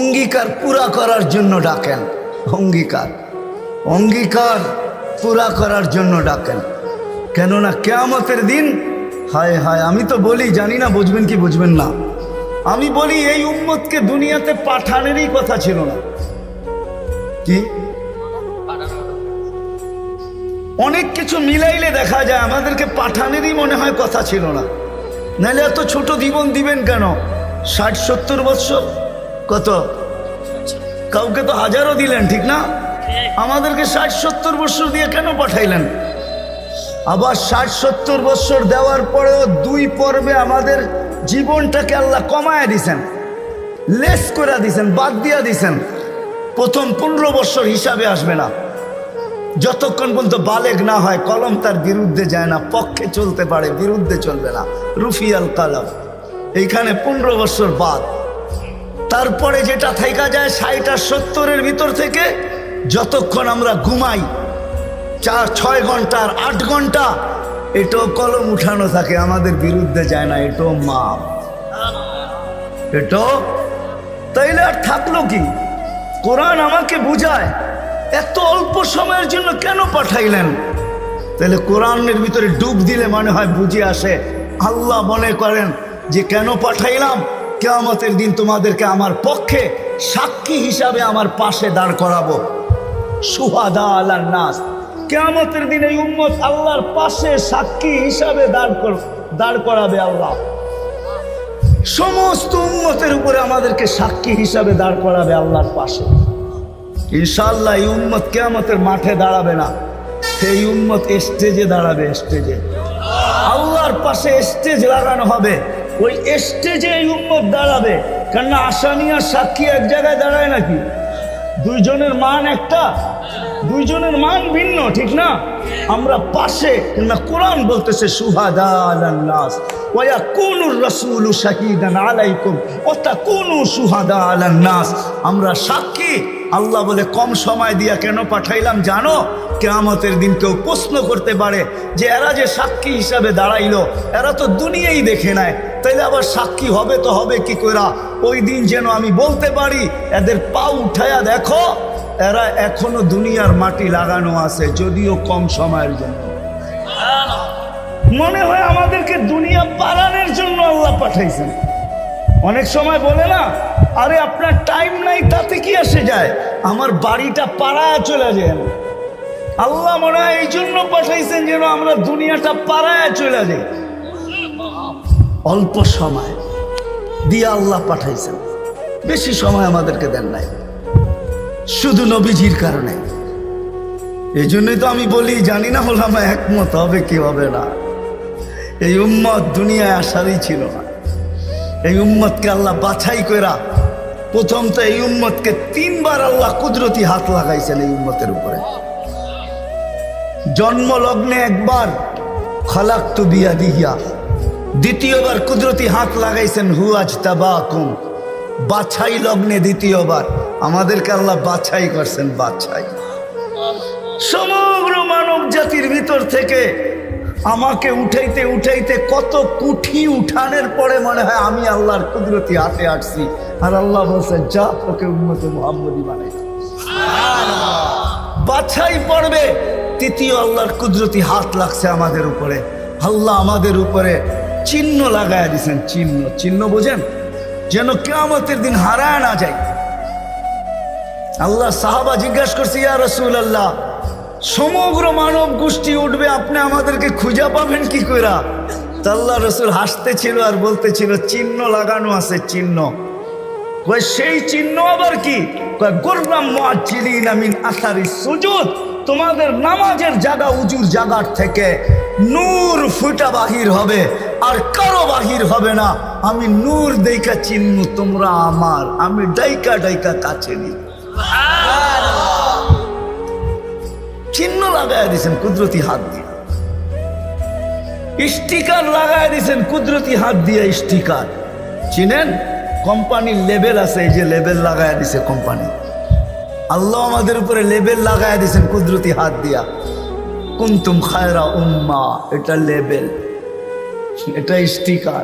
অঙ্গীকার পুরা করার জন্য ডাকেন। অঙ্গীকার অঙ্গীকার পুরা করার জন্য ডাকেন। কেননা কিয়ামতের দিন, হায় হায়, আমি তো বলি, জানি না বুঝবেন কি বুঝবেন না, আমি বলি এই উম্মতকে দুনিয়াতে পাঠানেরই কথা ছিল না। কি অনেক কিছু মিলাইলে দেখা যায় আমাদেরকে পাঠানেরই মনে হয় কথা ছিল না। নাহলে এত ছোট জীবন দিবেন কেন? 60-70 বৎসর, কত কাউকে তো হাজারও দিলেন, ঠিক না? আমাদেরকে 60-70 বৎসর দিয়ে কেন পাঠাইলেন? আবার 60-70 বৎসর দেওয়ার পরেও 2 পর্বে আমাদের জীবনটাকে আল্লাহ কমায় দিছেন, লেস করে দিছেন, বাদ দিয়া দিছেন। প্রথম 15 বৎসর হিসাবে আসবে না, যতক্ষণ পর্যন্ত বালেগ না হয়, কলম তার বিরুদ্ধে যায় না, পক্ষে চলতে পারে, বিরুদ্ধে চলবে না, রুফিয়াল কালাম। এইখানে 15 বৎসর বাদ। তারপরে যেটা থাইকা যায় 60 আর 70-এর ভিতর থেকে, যতক্ষণ আমরা ঘুমাই 4-6 ঘন্টা আর 8 ঘন্টা, এটাও কলম উঠানো থাকে, আমাদের বিরুদ্ধে যায় না, এটাও মাপ, এটাও। তাইলে আর থাকলো কি? কোরআন আমাকে বুঝায় এত অল্প সময়ের জন্য কেন পাঠাইলেন। তাহলে কোরআনের ভিতরে ডুব দিলে মনে হয় বুঝে আসে। আল্লাহ মনে করেন যে কেন পাঠাইলাম, কিয়ামতের দিন তোমাদেরকে আমার পক্ষে সাক্ষী হিসাবে আমার পাশে দাঁড় করাবো। শুহাদা আলান নাস, কিয়ামতের দিন এই উম্মত আল্লাহর পাশে সাক্ষী হিসাবে দাঁড় করাবে আল্লাহ। সমস্ত উম্মতের উপরে আমাদেরকে সাক্ষী হিসাবে দাঁড় করাবে আল্লাহর পাশে। ইনশাআল্লাহ এই উম্মত কিয়ামতের মাঠে দাঁড়াবে না, এই উম্মত স্টেজে দাঁড়াবে। স্টেজে আল্লাহর পাশে স্টেজ লাগানো হবে, ওই স্টেজে এই উম্মত দাঁড়াবে। কেননা আসামি আর সাক্ষী এক জায়গায় দাঁড়ায় নাকি? দুইজনের মান একটা, দুইজনের মান ভিন্ন, ঠিক না? আমরা পাশে, না কোরআন বলতেছে শুহাদা আলান নাস ওয়া ইয়াকুনুর রাসূলু শাহীদান আলাইকুম ওয়া তাকুনু শুহাদা আলান নাস। আমরা সাক্ষী। আল্লাহ বলে কম সময় দিয়া কেন পাঠাইলাম জানো? কিয়ামতের দিন কেউ প্রশ্ন করতে পারে যে এরা যে সাক্ষী হিসাবে দাঁড়াইলো, এরা তো দুনিয়াই দেখে নেয়, তাইলে আবার সাক্ষী হবে তো হবে কি কইরা? ওই দিন যেন আমি বলতে পারি এদের পা উঠায়া দেখো, এরা এখনো দুনিয়ার মাটি লাগানো আছে, যদিও কম সময়ের জন্য। মনে হয় আমাদেরকে দুনিয়া পালানোর জন্য আল্লাহ পাঠাইছেন। অনেক সময় বলে না, আরে আপনার টাইম নাই, তাতে কি আসে যায়, আমার বাড়িটা পাড়ায় চলে যায়। আল্লাহ মনে হয় এই জন্য পাঠাইছেন যেন আমরা দুনিয়াটা পাড়ায় চলে যাই। অল্প সময় দিয়ে আল্লাহ পাঠাইছেন, বেশি সময় আমাদেরকে দেন নাই, শুধু নবীজির কারণে। এই জন্যই তো আমি বলি, জানি না ওলামা একমত হবে কি হবে না, এই উম্মত দুনিয়ায় আসারই ছিল না। এই উম্মতকে আল্লাহ বাছাই কইরা, প্রথম তো এই উম্মতকে 3 বার আল্লাহ কুদরতি হাত লাগাইছেন এই উম্মতের উপরে। জন্ম লগ্নে একবার খালাকতু বিয়াদিহি, দ্বিতীয়বার কুদরতি হাত লাগাইছেন হুয়াজতাবাকুম, বাছাই লগ্নে দ্বিতীয়বার আমাদেরকে আল্লাহ বাছাই করছেন। বাছাই সমগ্র মানব জাতির ভিতর থেকে আমাকে উঠাইতে উঠাইতে কত কুঠি উঠানের পরে মনে হয় আমি আল্লাহর কুদরতি হাতে আসছি, আর আল্লাহ বলছে যা তোকে উম্মতে মুহাম্মদী বানাইছে। বাছাই পড়বে তৃতীয় আল্লাহর কুদরতি হাত লাগছে আমাদের উপরে। আল্লাহ আমাদের উপরে চিহ্ন লাগায় দিয়েছেন। চিহ্ন, চিহ্ন বোঝেন, যেন কিয়ামতের দিন হারায় না যায়। আল্লাহ সাহাবা জিজ্ঞাসা করছে, ইয়া রাসূলুল্লাহ, সমগ্র মানব গোষ্ঠী উঠবে, আপনি আমাদেরকে খুঁজে পাবেন কি কইরা? আল্লাহ রাসূল হাসতেছিল আর বলতেছিল চিহ্ন লাগানো আছে। চিহ্ন কই, সেই চিহ্ন আবার কি? কয় গুররাম মুআজ্জিলিনা মিন আসারিস সুজুদ, তোমাদের নামাজের জায়গা উজুর জায়গার থেকে নূর ফুটা বাহির হবে, আর কারো বাহির হবে না। আমি নূর দেইকা চিহ্ন, তোমরা আমার, আমি ডাইকা ডাইকা কাছে নি। চিহ্ন লাগায় দিয়েছেন কুদরতি হাত দিয়ে, স্টিকার লাগায় দিয়েছেন কুদরতি হাত দিয়ে। স্টিকার চিনেন? কোম্পানির লেবেল আছে, এই যে লেবেল লাগায় দিছে কোম্পানি। আল্লাহ আমাদের উপরে লেবেল লাগায় দিয়েছেন কুদরতি হাত দিয়া। কুনতুম খায়রা উম্মাহ, এটা লেবেল, এটা স্টিকার,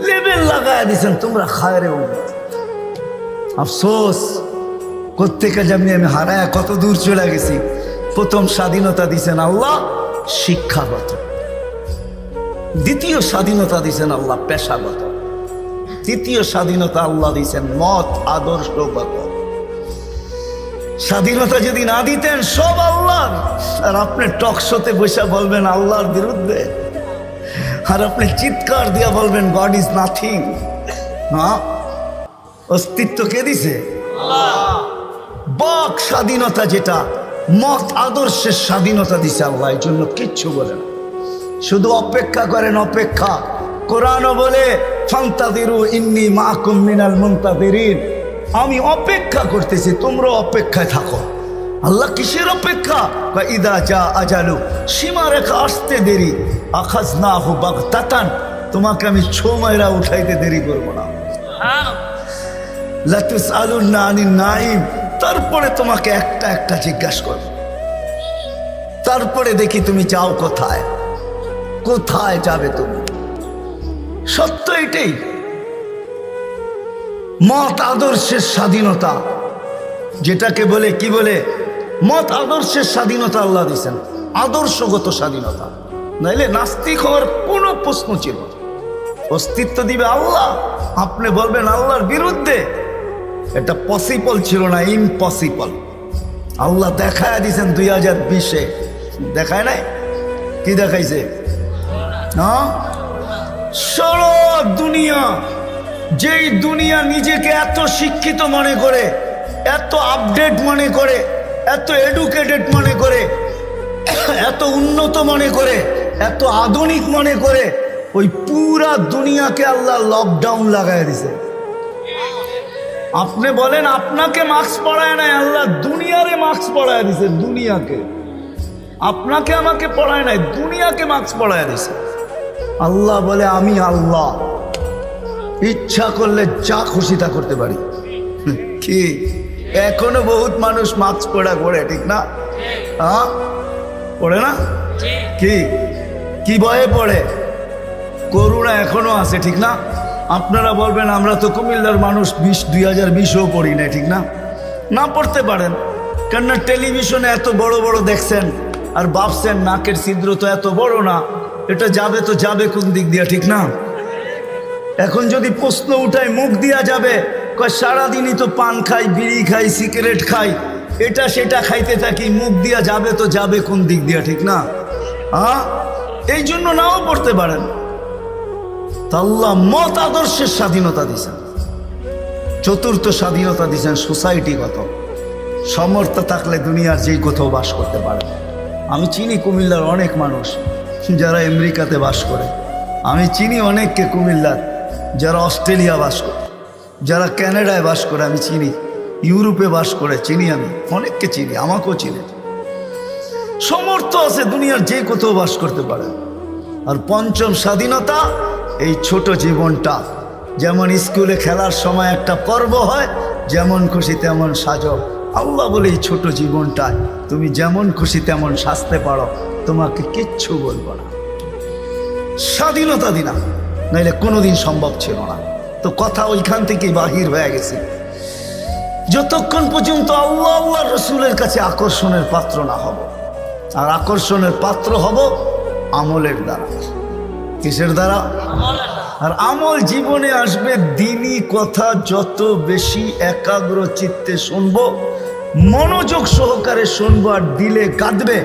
লেবেল লাগায় দিয়েছেন তোমরা খায়রে উম্মাহ। আফসোস কোত্থেকে যেমনি আমি হারায় কত দূর চলে গেছি। প্রথম স্বাধীনতা দিছেন আল্লাহ শিক্ষাগত, দ্বিতীয় স্বাধীনতা দিছেন আল্লাহ পেশাগত, তৃতীয় স্বাধীনতা আল্লাহ দিছেন মত আদর্শগত। স্বাধীনতা যদি না দিতেন সব আল্লাহর, আর আপনি টকশোতে বসে বলবেন আল্লাহর বিরুদ্ধে, আর আপনি চিৎকার দিয়া বলবেন গড ইজ নাথিং। না, অস্তিত্ব কে দিছে? বাক স্বাধীনতা যেটা, মত আদর্শের স্বাধীনতা দিছে আল্লাহ, এই জন্য কিচ্ছু বলে না, শুধু অপেক্ষা করেন অপেক্ষা। কোরআনও বলে ফান্তাযিরু ইন্নী মাআকুম মিনাল মুনতাযিরিন, আমি অপেক্ষা করতেছি তোমরা অপেক্ষায় থাকো। আল্লাহ কিসের অপেক্ষা? ইদা জা আজালু, সীমারেখা আসতে দেরি, আখাযনাহু বাগতাতান, তোমাকে আমি ছো মাইরা উঠাইতে দেরি করবো না। লা তুসআলুন্না আনিন নাঈম, তারপরে তোমাকে একটা একটা জিজ্ঞাসা করব, তারপরে দেখি তুমি যাও কোথায়, কোথায় যাবে তুমি। সত্য এটাই, মত আদর্শের স্বাধীনতা যেটাকে বলে, কি বলে, মত আদর্শের স্বাধীনতা আল্লাহ দিয়েছেন, আদর্শগত স্বাধীনতা, নাইলে নাস্তিক হওয়ার কোনো প্রশ্ন ছিল না। অস্তিত্ব দিবে আল্লাহ, আপনি বলবেন আল্লাহর বিরুদ্ধে, এটা পসিবল ছিল না, ইম্পসিবল। আল্লাহ দেখায় দিয়েছেন 2020-এ, দেখায় নাই? কি দেখাইছে? হ্যাঁ, সারা দুনিয়া, যেই দুনিয়া নিজেকে এত শিক্ষিত মনে করে, এত আপডেট মনে করে, এত এডুকেটেড মনে করে, এত উন্নত মনে করে, এত আধুনিক মনে করে, ওই পুরা দুনিয়াকে আল্লাহ লকডাউন লাগাই দিছে। আপনি বলেন আপনাকে মাস্ক পরায় নাই, আল্লাহ দুনিয়ারে মাস্ক পরায় দিছে, দুনিয়াকে। আপনাকে আমাকে পড়ায় নাই, দুনিয়াকে মাস্ক পরায় দিছে। আল্লাহ বলে আমি আল্লাহ, ইচ্ছা করলে যা খুশি তা করতে পারি। কি এখনো বহুত মানুষ মাস্ক পড়া করে, ঠিক না? হ্যাঁ, পড়ে না? কি কি ভয়ে পড়ে? করুণা এখনো আছে, ঠিক না? আপনারা বলবেন আমরা তো কুমিল্লার মানুষ, 2020-ও পড়ি না, ঠিক না? না পড়তে পারেন, কেননা টেলিভিশনে এত বড় বড় দেখছেন, আর ভাবছেন নাকের ছিদ্র তো এত বড় না, এটা যাবে তো যাবে কোন দিক দিয়া, ঠিক না? এখন যদি প্রশ্ন উঠায় মুখ দিয়া যাবে, কয় সারাদিনই তো পান খাই, বিড়ি খাই, সিগারেট খাই, এটা সেটা খাইতে থাকি, মুখ দিয়া যাবে তো যাবে কোন দিক দিয়া, ঠিক না? হ্যাঁ, এই জন্য নাও পড়তে পারেন। আল্লাহ মত আদর্শের স্বাধীনতা দিয়েছেন। চতুর্থ স্বাধীনতা দিয়েছেন সোসাইটিগত, সমর্থ থাকলে দুনিয়ার যেই কোথাও বাস করতে পারে। আমি চিনি কুমিল্লার অনেক মানুষ যারা আমেরিকাতে বাস করে, আমি চিনি অনেককে কুমিল্লার যারা অস্ট্রেলিয়া বাস করে, যারা ক্যানাডায় বাস করে, আমি চিনি ইউরোপে বাস করে, চিনি, আমি অনেককে চিনি, আমাকেও চিনি। সমর্থ আছে, দুনিয়ার যে কোথাও বাস করতে পারে। আর পঞ্চম স্বাধীনতা, এই ছোট জীবনটা, যেমন স্কুলে খেলার সময় একটা পর্ব হয়, যেমন খুশি তেমন সাজো। আল্লাহ বলে এই ছোট জীবনটায় তুমি যেমন খুশি তেমন সাজতে পারো, তোমাকে কিচ্ছু বলবো না। স্বাধীনতা দিনা, নাইলে কোনোদিন সম্ভব ছিল না। তো কথা ওইখান থেকেই বাহির হয়ে গেছে। যতক্ষণ পর্যন্ত আল্লাহ আল্লাহ রসুলের কাছে আকর্ষণের পাত্র না হব, আর আকর্ষণের পাত্র হব আমলের দ্বারা। কিসের দ্বারা? আর আমল জীবনে আসবে দ্বীনি কথা যত বেশি একাগ্র চিত্তে শুনবো, মনোযোগ সহকারে শুনবো, আর দিলে কাঁদবে,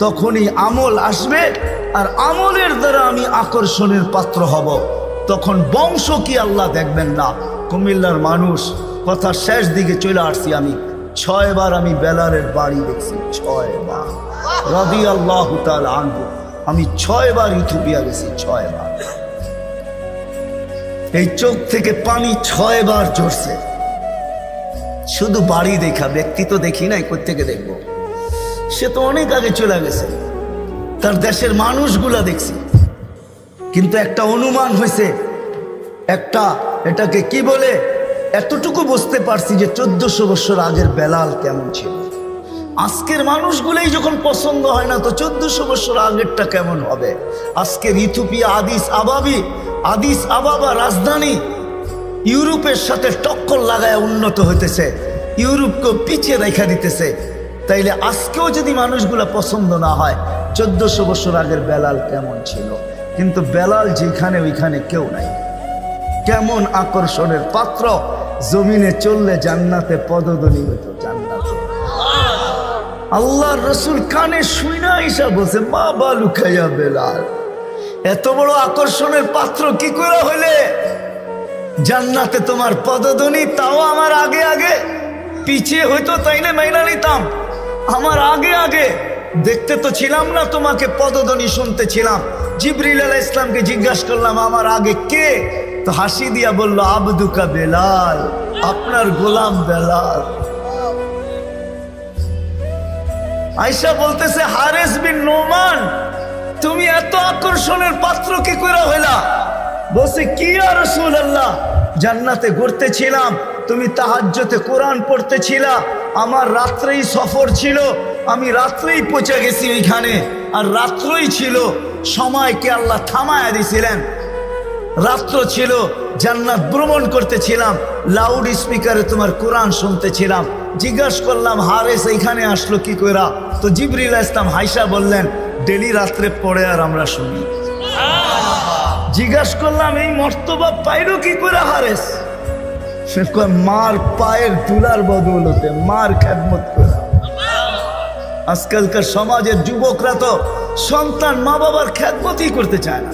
তখনই আমল আসবে। আর আমলের দ্বারা আমি আকর্ষণের পাত্র হব। তখন বংশ কি আল্লাহ দেখবেন না। কুমিল্লার মানুষ, কথা শেষ দিকে চলে আসছি, আমি 6 বার আমি বেলালের বাড়ি দেখছি, 6 বার রাদিয়াল্লাহু তাআলা আনহু। আমি 6 বার ইথিওপিয়া গেছি, 6 বার। এই চোখ থেকে পানি 6 বার ঝরছে, শুধু বাড়ি দেখা, ব্যক্তি তো দেখি নাই, কোত্থেকে দেখবো? সে তো অনেক আগে চলে গেছে, তার দেশের মানুষগুলা দেখছি। কিন্তু একটা অনুমান হয়েছে, একটা এটাকে কি বলে, এতটুকু বুঝতে পারছি যে 1400 বছর আগের বেলাল কেমন ছিল। আজকের মানুষগুলোই যখন পছন্দ হয় না, তো 1400 বছর আগেরটা কেমন হবে? আজকের ইথিওপিয়া আদিস আবাবা রাজধানী, ইউরোপের সাথে টক্কর লাগায় উন্নত হইতেছে, ইউরোপকেও পিছিয়ে রেখা দিতেছে। তাইলে আজকেও যদি মানুষগুলা পছন্দ না হয়, 1400 বছর আগের বেলাল কেমন ছিল? কিন্তু বেলাল যেখানে ওইখানে কেউ নাই। কেমন আকর্ষণের পাত্র, জমিনে চললে জান্নাতে পদধ্বনি হতো, জান্নাতে। আল্লাহর রসুল কানে শুইনা ঈশা বলছে, মা বালু খাইয়া বেলাল, এত বড় আকর্ষণের পাত্র কি করে হইলে? জান্নাতে তোমার পদধ্বনি, তাও আমার আগে আগে। পিছিয়ে হইতো তাইলে মাইনা নিতাম, আমার আগে আগে। দেখতে তো ছিলাম না, তোমাকে পদধ্বনি শুনতে ছিলাম। জিবরিল আলাইহিস সালামকে জিজ্ঞাসা করলাম, আমার আগে কে? তো হাসি দিয়া বলল, আবদুকা বেলাল, আপনার গোলাম বেলাল। আয়েশা বলতেছে, হারেস বিন নোমান, তুমি এত আকর্ষণের পাত্র কি করে হইলা? বলছে, কি ইয়া রাসূলুল্লাহ, জান্নাতে ঘুরতেছিলাম, তুমি তাহাজ্জুদে কোরআন পড়তেছিলা, আমার রাত্রেই সফর ছিল, আমি রাত্রেই পৌঁছে গেছি ওইখানে, আর রাত্রই ছিল, সময়কে আল্লাহ থামায়া দিছিলেন। রাত্র ছিল, জান্নাত ভ্রমণ করতেছিলাম, লাউড স্পিকারে তোমার কোরআন শুনতেছিলাম। জিজ্ঞাসা করলাম, হারেস এইখানে আসলো কি কইরা? তো জিবরিল আলাইহিস সালাম হাইসা বললেন, ডেলি রাত্রে পড়ে আর আমরা শুনি। জিজ্ঞাসা করলাম, এই মর্তবা পাইলো কি করে হারেস? সে কয়, মার পায়ের তুলার বদৌলতে, মার খেদমত করে। আজকালকার সমাজের যুবকরা তো সন্তান মা বাবার খেদমতই করতে চায় না।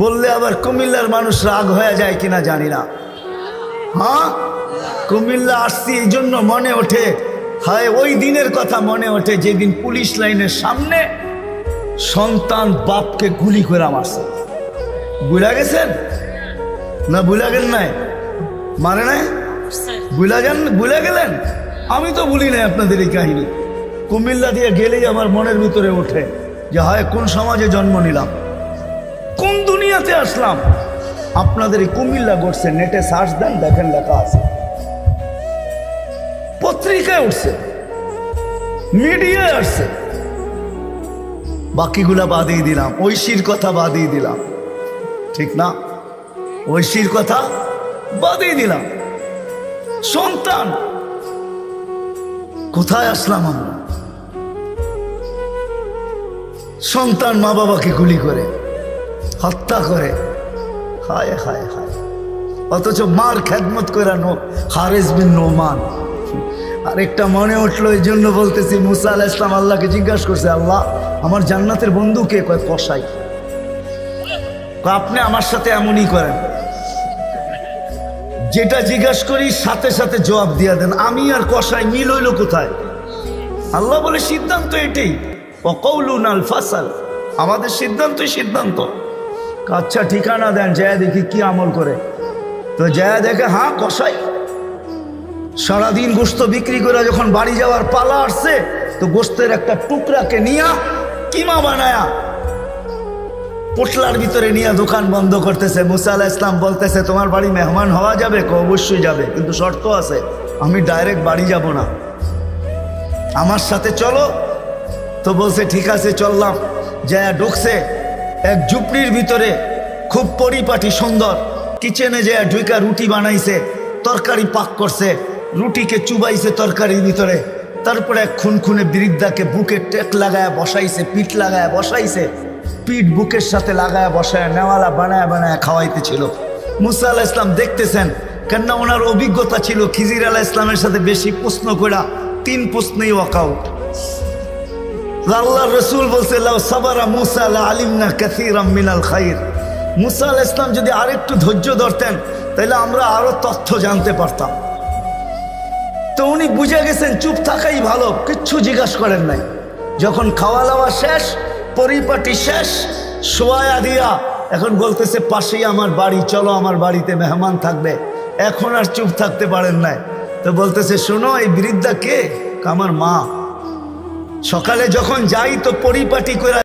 বললে আবার কুমিল্লার মানুষ রাগ হয়ে যায় কিনা জানি না। হ্যাঁ, কুমিল্লা আসছি এই জন্য মনে ওঠে, হায় ওই দিনের কথা মনে ওঠে যেদিন পুলিশ লাইনের সামনে সন্তান বাপকে গুলি করে মারছে। বুঝা গেছেন না? বুঝা গেল নাই? মারে নাই? বুঝা গেলেন? আমি তো ভুলি নাই আপনাদের এই কাহিনী। কুমিল্লা দিয়ে গেলেই আমার মনের ভিতরে ওঠে যে হায় কোন সমাজে জন্ম নিলাম, কোন দুনিয়াতে আসলাম। আপনাদের এই কুমিল্লা ঘটছে, নেটে সার্চ দেন, দেখেন লেখা আছে, পত্রিকায় উঠছে, মিডিয়ায় আসছে। বাকিগুলা বাদিয়ে দিলাম, ঐশীর কথা বাদিয়ে দিলাম, ঠিক না? ঐশীর কথা বাদিয়ে দিলাম। সন্তান, কোথায় আসলাম আমরা? সন্তান মা বাবাকে গুলি করে, হত্যা করে, হায় হায় হায়। অথচ মার খেদমত করে হারেস বিন নোমান। আরেকটা মনে উঠলো, এই জন্য বলতেছি, মুসা আলাইহিস সালাম আল্লাহকে জিজ্ঞাসা করছে, আল্লাহ আমার জান্নাতের বন্ধু কে? কয় কসাই। আপনি আমার সাথে এমনই করেন, যেটা জিজ্ঞাসা করি সাথে সাথে জবাব দিয়া দেন, আমি আর কসাই মিল হইল কোথায়? আল্লাহ বলে, সিদ্ধান্ত এটাই, ওয়াকাউলুন আল ফাসাল, আমাদের সিদ্ধান্তই সিদ্ধান্ত। আচ্ছা ঠিকানা দেন, যায় দেখি কি আমল করে। তো যায় দেখে, হ্যাঁ কসাই। সারাদিন গোস্ত বিক্রি করে যখন বাড়ি যাওয়ার পালা আসছে, তো গোস্তের একটা টুকরাকে নিয়া কিমা বানায়া পোটলার ভিতরে নিয়ে দোকান বন্ধ করতেছে। মুসা আলাইহিস সালাম বলতেছে, তোমার বাড়ি মেহমান হওয়া যাবে? অবশ্যই যাবে, কিন্তু শর্ত আছে, আমি ডাইরেক্ট বাড়ি যাব না, আমার সাথে চলো। তো বলছে ঠিক আছে চললাম। যায় ঢুকছে এক ঝুপড়ির ভিতরে, খুব পরিপাটি সুন্দর। কিচেনে যায় ঢুকা রুটি বানাইছে, তরকারি পাক করছে, রুটিকে চুবাইছে তরকারির ভিতরে। তারপরে এক খুনখুনে বৃদ্ধাকে বুকে টেক লাগায় বসাইছে, পিঠ লাগায় বসাইছে, পিঠ বুকের সাথে লাগায় বসায় নেওয়ালা বানায় বানায় খাওয়াইতেছিল। মুসা আলাইহিস সালাম দেখতেছেন, কেননা ওনার অভিজ্ঞতা ছিল খিজির আলাইহিস সালামের সাথে বেশি প্রশ্ন করা, 3 প্রশ্নেই ওয়াকআউট। আল্লাহর রাসূল বলছে, লাউ সাবারা মুসা লা আলিমনা কাসীরাম মিনাল খাইর। মুসা আলাইহিস সালাম যদি আরেকটু ধৈর্য ধরতেন, তাহলে আমরা আরো তথ্য জানতে পারতাম। তো উনি বুঝে গেছেন চুপ থাকাই ভালো, কিচ্ছু জিজ্ঞাসা করেন নাই। যখন খাওয়া দাওয়া শেষ, পরিপাটি শেষ, শোয়া দিয়া এখন বলতেছে, পাশেই আমার বাড়ি, চলো আমার বাড়িতে মেহমান থাকবে। এখন আর চুপ থাকতে পারেন নাই। তো বলতেছে, শোনো এই বৃদ্ধা কে? আমার মা। সকালে যখন যাই তো পরিপাটি করে